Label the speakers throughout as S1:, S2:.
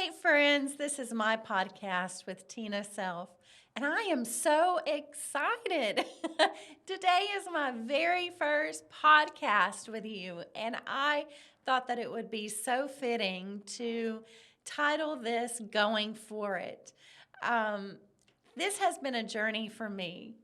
S1: Hey, friends, this is my podcast with Tina Self, and I am so excited. Today is my very first podcast with you, and I thought that it would be so fitting to title this Going For It. Um, this has been a journey for me.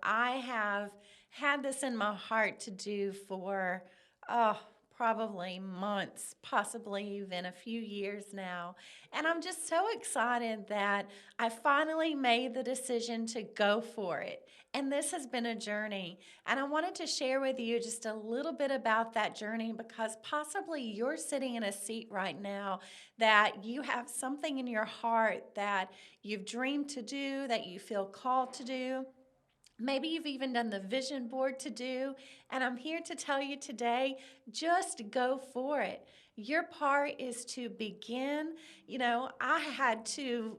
S1: I have had this in my heart to do for, oh, probably months, possibly even a few years now. And I'm just so excited that I finally made the decision to go for it. And this has been a journey. And I wanted to share with you just a little bit about that journey because possibly you're sitting in a seat right now that you have something in your heart that you've dreamed to do, that you feel called to do. Maybe you've even done the vision board to do. And I'm here to tell you today, just go for it. Your part is to begin. I had to,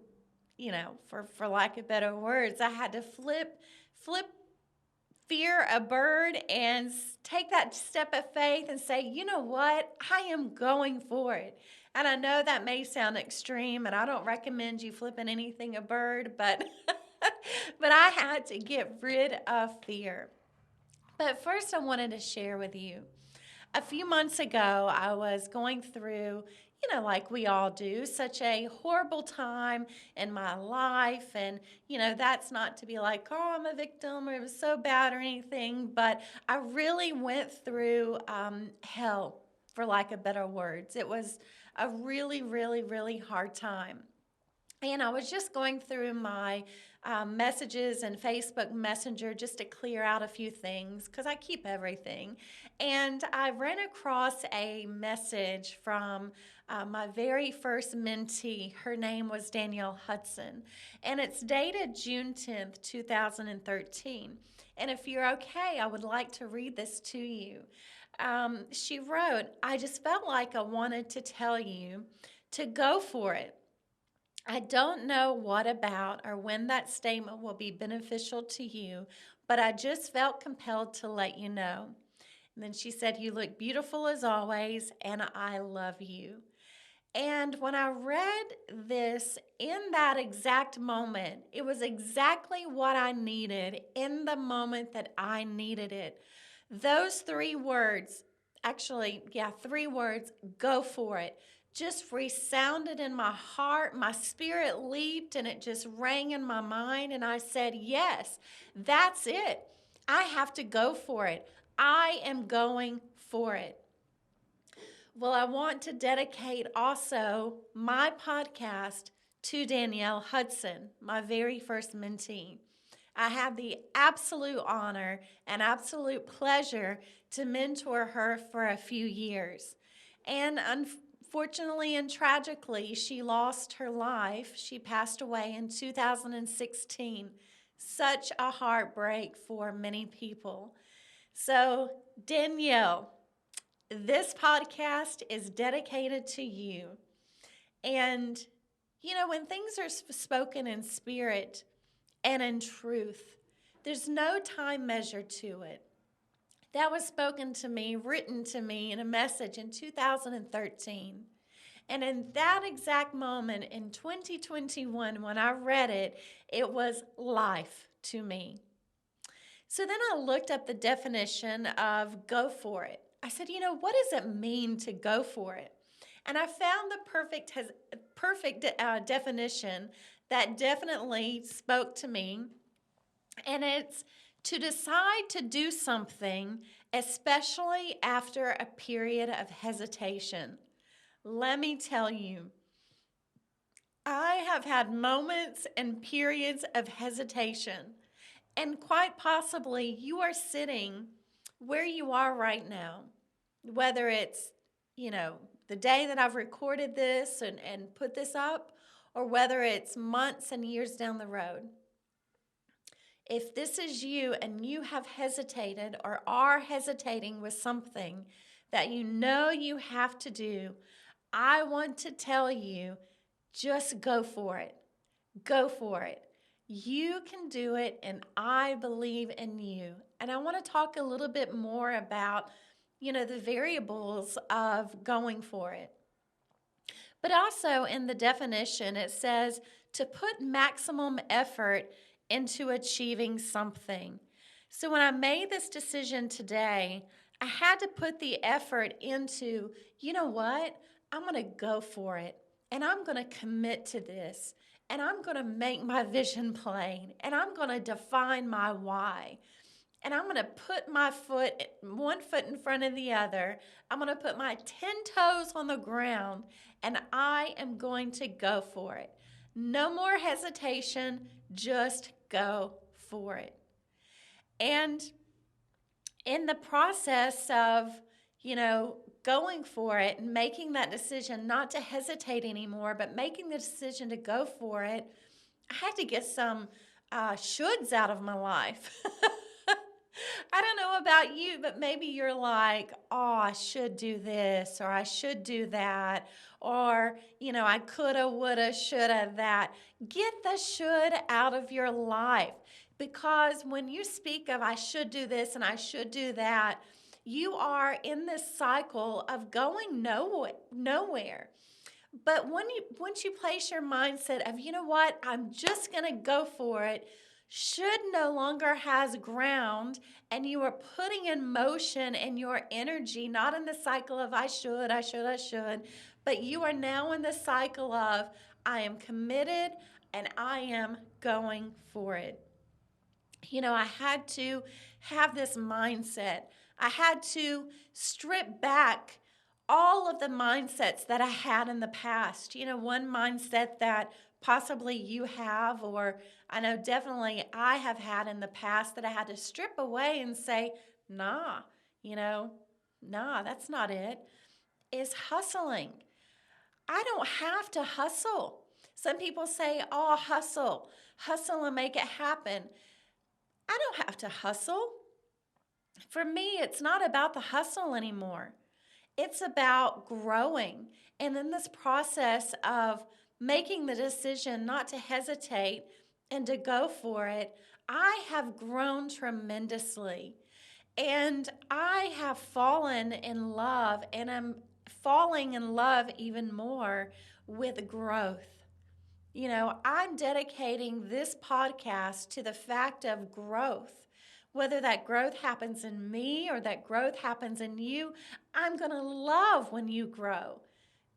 S1: for lack of better words, I had to flip fear a bird and take that step of faith and say, you know what? I am going for it. And I know that may sound extreme, and I don't recommend you flipping anything a bird, but but I had to get rid of fear. But first, I wanted to share with you. A few months ago, I was going through, like we all do, such a horrible time in my life. And, that's not to be like, oh, I'm a victim or it was so bad or anything. But I really went through hell, for lack of better words. It was a really, really, really hard time. And I was just going through my messages and Facebook Messenger just to clear out a few things because I keep everything. And I ran across a message from my very first mentee. Her name was Danielle Hudson. And it's dated June 10th, 2013. And if you're okay, I would like to read this to you. She wrote, I just felt like I wanted to tell you to go for it. I don't know what about or when that statement will be beneficial to you, but I just felt compelled to let you know. And then she said, you look beautiful as always, and I love you. And when I read this in that exact moment, it was exactly what I needed in the moment that I needed it. Those three words, actually, yeah, three words, go for it, just resounded in my heart. My spirit leaped and it just rang in my mind. And I said, yes, that's it. I have to go for it. I am going for it. Well, I want to dedicate also my podcast to Danielle Hudson, my very first mentee. I had the absolute honor and absolute pleasure to mentor her for a few years. And unfortunately and tragically, she lost her life. She passed away in 2016. Such a heartbreak for many people. So, Danielle, this podcast is dedicated to you. And, when things are spoken in spirit and in truth, there's no time measure to it. That was spoken to me, written to me in a message in 2013. And in that exact moment in 2021, when I read it, it was life to me. So then I looked up the definition of go for it. I said, what does it mean to go for it? And I found the perfect definition that definitely spoke to me. And it's to decide to do something, especially after a period of hesitation. Let me tell you, I have had moments and periods of hesitation. And quite possibly you are sitting where you are right now, whether it's, the day that I've recorded this and put this up, or whether it's months and years down the road. If this is you and you have hesitated or are hesitating with something that you know you have to do, I want to tell you, just go for it. Go for it. You can do it, and I believe in you. And I want to talk a little bit more about, the variables of going for it. But also in the definition, it says to put maximum effort into achieving something. So when I made this decision today, I had to put the effort into, you know what? I'm going to go for it and I'm going to commit to this and I'm going to make my vision plain and I'm going to define my why. And I'm going to put my one foot in front of the other. I'm going to put my 10 toes on the ground and I am going to go for it. No more hesitation, just go for it. And in the process of, going for it and making that decision not to hesitate anymore, but making the decision to go for it, I had to get some shoulds out of my life. I don't know about you, but maybe you're like, oh, I should do this, or I should do that, or, I coulda, woulda, shoulda, that. Get the should out of your life, because when you speak of I should do this and I should do that, you are in this cycle of going nowhere. But once you place your mindset of, you know what, I'm just going to go for it, should no longer has ground, and you are putting in motion in your energy, not in the cycle of I should, but you are now in the cycle of I am committed and I am going for it. I had to have this mindset. I had to strip back all of the mindsets that I had in the past. One mindset that possibly you have, or I know definitely I have had in the past, that I had to strip away and say, nah, that's not it, is hustling. I don't have to hustle. Some people say, oh, hustle and make it happen. I don't have to hustle. For me, it's not about the hustle anymore. It's about growing. And in this process of making the decision not to hesitate and to go for it, I have grown tremendously. And I have fallen in love, and I'm falling in love even more with growth. I'm dedicating this podcast to the fact of growth. Whether that growth happens in me or that growth happens in you, I'm going to love when you grow.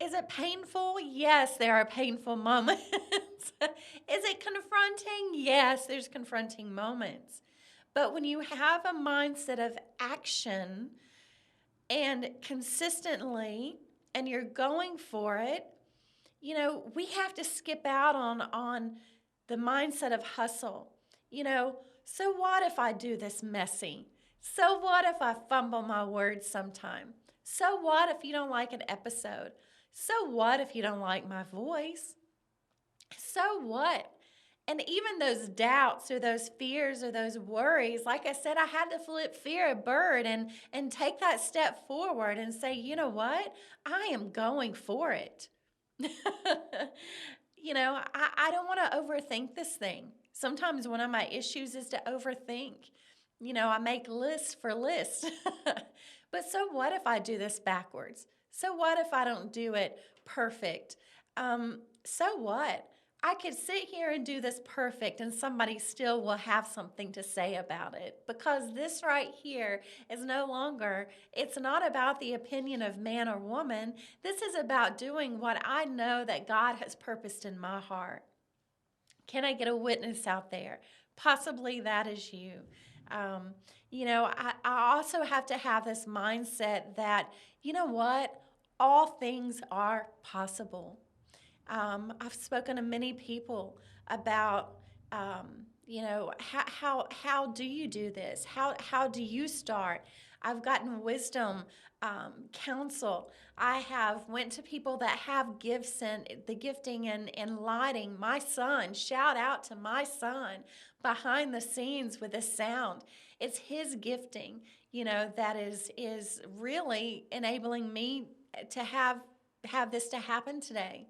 S1: Is it painful? Yes, there are painful moments. Is it confronting? Yes, there's confronting moments. But when you have a mindset of action and consistently, and you're going for it, we have to skip out on the mindset of hustle. So what if I do this messy? So what if I fumble my words sometime? So what if you don't like an episode? So what if you don't like my voice? So what? And even those doubts or those fears or those worries, like I said, I had to flip fear a bird and take that step forward and say, you know what? I am going for it. I don't want to overthink this thing. Sometimes one of my issues is to overthink. I make lists for lists. But so what if I do this backwards? So what if I don't do it perfect? So what? I could sit here and do this perfect and somebody still will have something to say about it, because this right here is no longer, it's not about the opinion of man or woman. This is about doing what I know that God has purposed in my heart. Can I get a witness out there? Possibly that is you. I also have to have this mindset that, you know what? All things are possible. I've spoken to many people about, how do you do this? How do you start? I've gotten wisdom, counsel. I have went to people that have gifts and the gifting and lighting. My son, shout out to my son behind the scenes with the sound. It's his gifting, that is really enabling me to have this to happen today.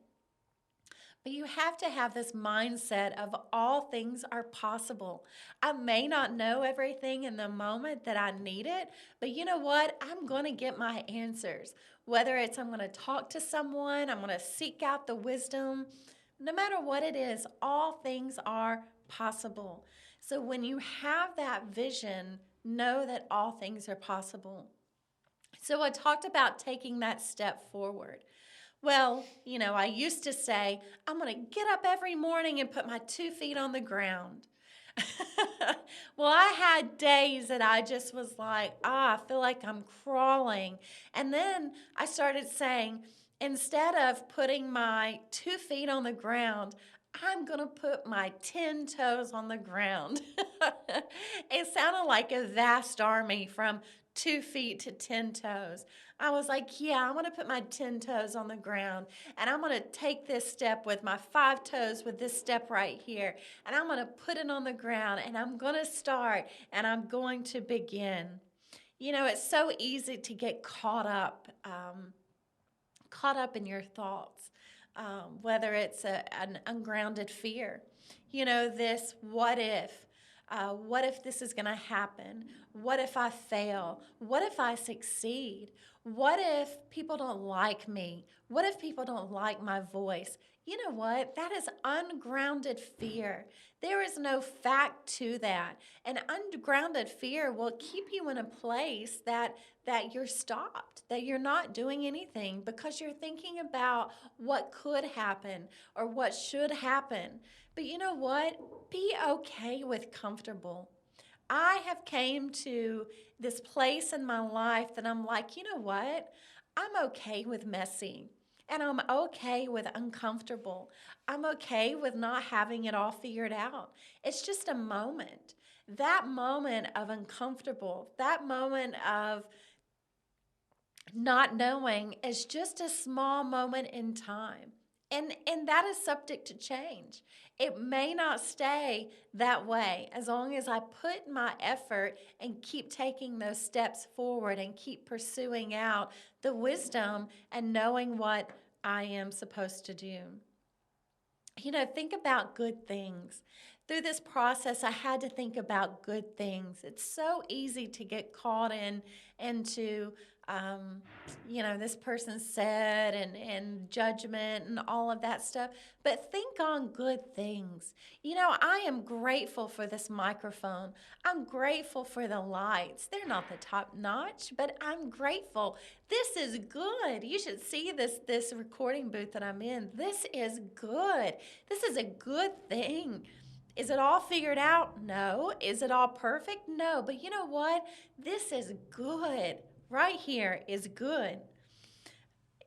S1: But you have to have this mindset of all things are possible. I may not know everything in the moment that I need it, but you know what? I'm going to get my answers. Whether it's I'm going to talk to someone, I'm going to seek out the wisdom. No matter what it is, all things are possible. So when you have that vision, know that all things are possible. So I talked about taking that step forward. Well, I used to say, I'm going to get up every morning and put my 2 feet on the ground. Well, I had days that I just was like, I feel like I'm crawling. And then I started saying, instead of putting my 2 feet on the ground, I'm going to put my 10 toes on the ground. It sounded like a vast army from 2 feet to 10 toes. I was like, yeah, I'm going to put my 10 toes on the ground, and I'm going to take this step with my 5 toes with this step right here, and I'm going to put it on the ground, and I'm going to start, and I'm going to begin. It's so easy to get caught up in your thoughts, whether it's an ungrounded fear. This what if? What if this is going to happen? What if I fail? What if I succeed? What if people don't like me? What if people don't like my voice? You know what? That is ungrounded fear. There is no fact to that. And ungrounded fear will keep you in a place that you're stopped, that you're not doing anything because you're thinking about what could happen or what should happen. But you know what? Be okay with comfortable. I have came to this place in my life that I'm like, you know what? I'm okay with messy. And I'm okay with uncomfortable. I'm okay with not having it all figured out. It's just a moment. That moment of uncomfortable, that moment of not knowing is just a small moment in time. And that is subject to change. It may not stay that way as long as I put my effort and keep taking those steps forward and keep pursuing out the wisdom and knowing what I am supposed to do. Think about good things. Through this process, I had to think about good things. It's so easy to get caught into this person said and judgment and all of that stuff. But think on good things. I am grateful for this microphone. I'm grateful for the lights. They're not the top notch, but I'm grateful. This is good. You should see this recording booth that I'm in. This is good. This is a good thing. Is it all figured out? No. Is it all perfect? No. But you know what? This is good. Right here is good.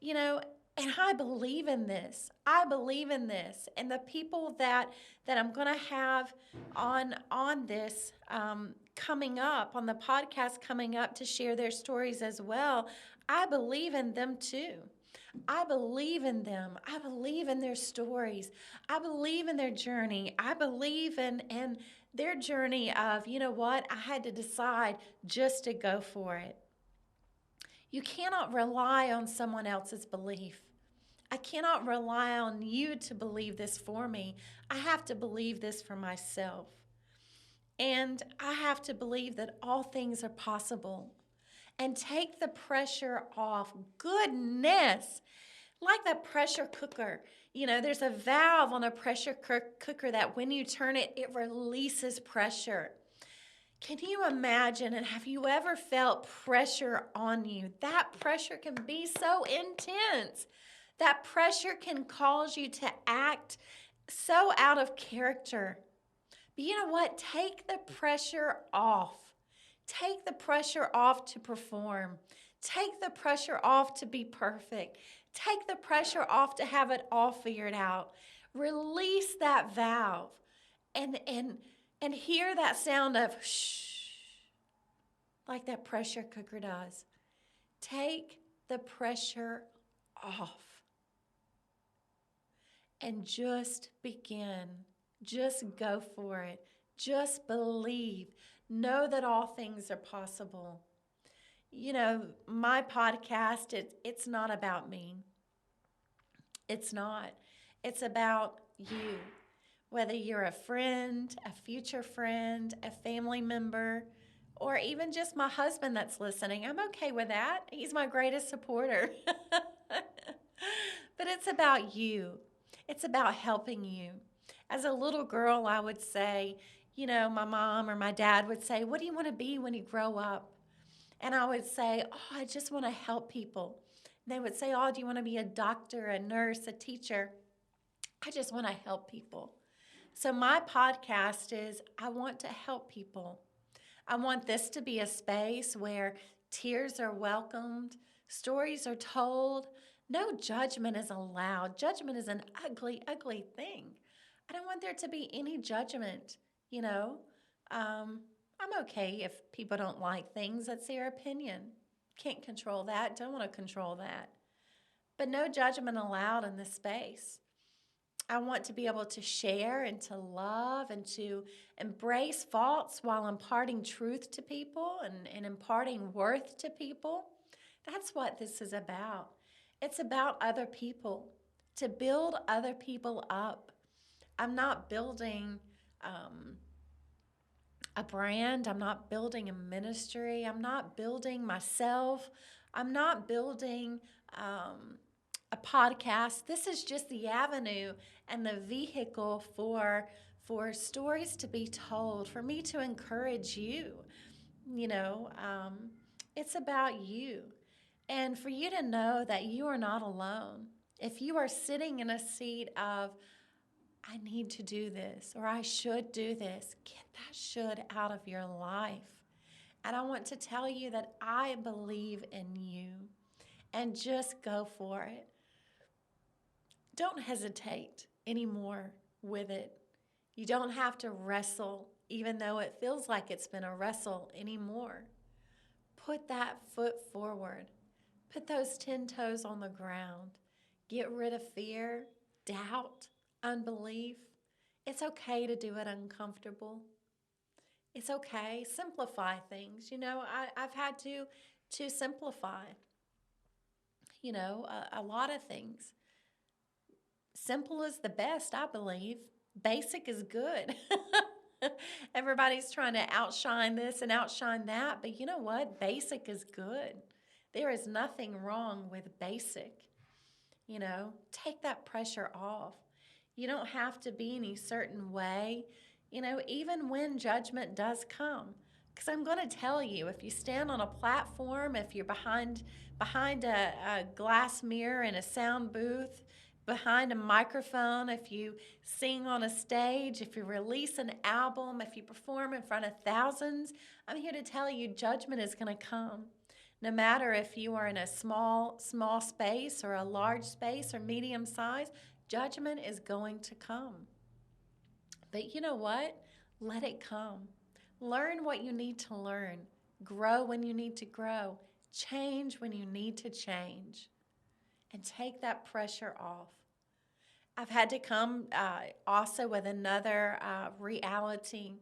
S1: And I believe in this. I believe in this. And the people that I'm going to have on this coming up, on the podcast coming up to share their stories as well, I believe in them too. I believe in them. I believe in their stories. I believe in their journey. I believe in their journey of, you know what, I had to decide just to go for it. You cannot rely on someone else's belief. I cannot rely on you to believe this for me. I have to believe this for myself. And I have to believe that all things are possible. And take the pressure off. Goodness. Like that pressure cooker. There's a valve on a pressure cooker that when you turn it, it releases pressure. Can you imagine, and have you ever felt pressure on you? That pressure can be so intense. That pressure can cause you to act so out of character. But you know what? Take the pressure off. Take the pressure off to perform. Take the pressure off to be perfect. Take the pressure off to have it all figured out. Release that valve and hear that sound of shh, like that pressure cooker does. Take the pressure off and just begin. Just go for it. Just believe. Know that all things are possible. My podcast, it's not about me. It's not. It's about you. Whether you're a friend, a future friend, a family member, or even just my husband that's listening. I'm okay with that. He's my greatest supporter. But it's about you, it's about helping you. As a little girl, I would say, my mom or my dad would say, "What do you want to be when you grow up?" And I would say, "Oh, I just want to help people." They would say, "Oh, do you want to be a doctor, a nurse, a teacher?" I just want to help people. So my podcast is I want to help people. I want this to be a space where tears are welcomed, stories are told, no judgment is allowed. Judgment is an ugly, ugly thing. I don't want there to be any judgment, you know. I'm okay if people don't like things, that's their opinion. Can't control that, don't want to control that. But no judgment allowed in this space. I want to be able to share and to love and to embrace faults while imparting truth to people and imparting worth to people. That's what this is about. It's about other people, to build other people up. I'm not building um, a brand, I'm not building a ministry, I'm not building myself, I'm not building a podcast. This is just the avenue and the vehicle for stories to be told, for me to encourage you. You know, it's about you, and for you to know that you are not alone. If you are sitting in a seat of I need to do this or I should do this, get that should out of your life. And I want to tell you that I believe in you, and just go for it. Don't hesitate anymore with it. You don't have to wrestle, even though it feels like it's been a wrestle anymore. Put that foot forward. Put those 10 toes on the ground. Get rid of fear, doubt, unbelief. It's okay to do it uncomfortable. It's okay. Simplify things. I've had to simplify, a lot of things. Simple is the best, I believe. Basic is good. Everybody's trying to outshine this and outshine that, but you know what? Basic is good. There is nothing wrong with basic. Take that pressure off. You don't have to be any certain way, even when judgment does come. Because I'm going to tell you, if you stand on a platform, if you're behind a glass mirror in a sound booth, behind a microphone, if you sing on a stage, if you release an album, if you perform in front of thousands, I'm here to tell you judgment is going to come. No matter if you are in a small space or a large space or medium size, judgment is going to come. But you know what? Let it come. Learn what you need to learn. Grow when you need to grow. Change when you need to change. And take that pressure off. I've had to come also with another reality.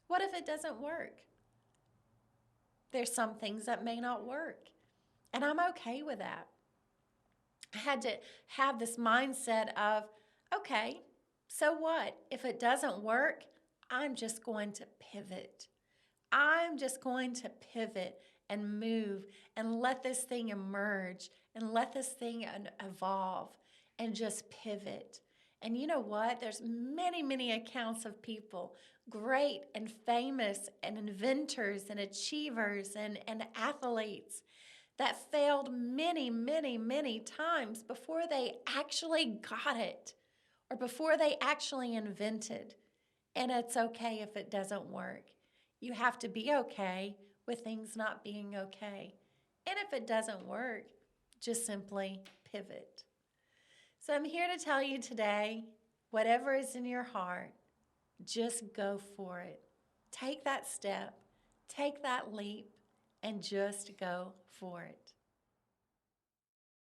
S1: What if it doesn't work? There's some things that may not work. And I'm okay with that. I had to have this mindset of, okay, so what? If it doesn't work, I'm just going to pivot. I'm just going to pivot and move and let this thing emerge and let this thing evolve and just pivot. And you know what? There's many, many accounts of people, great and famous and inventors and achievers and athletes that failed many, many, many times before they actually got it or before they actually invented. And it's okay if it doesn't work. You have to be okay with things not being okay. And if it doesn't work, just simply pivot. So I'm here to tell you today, whatever is in your heart, just go for it. Take that step, take that leap, and just go for it.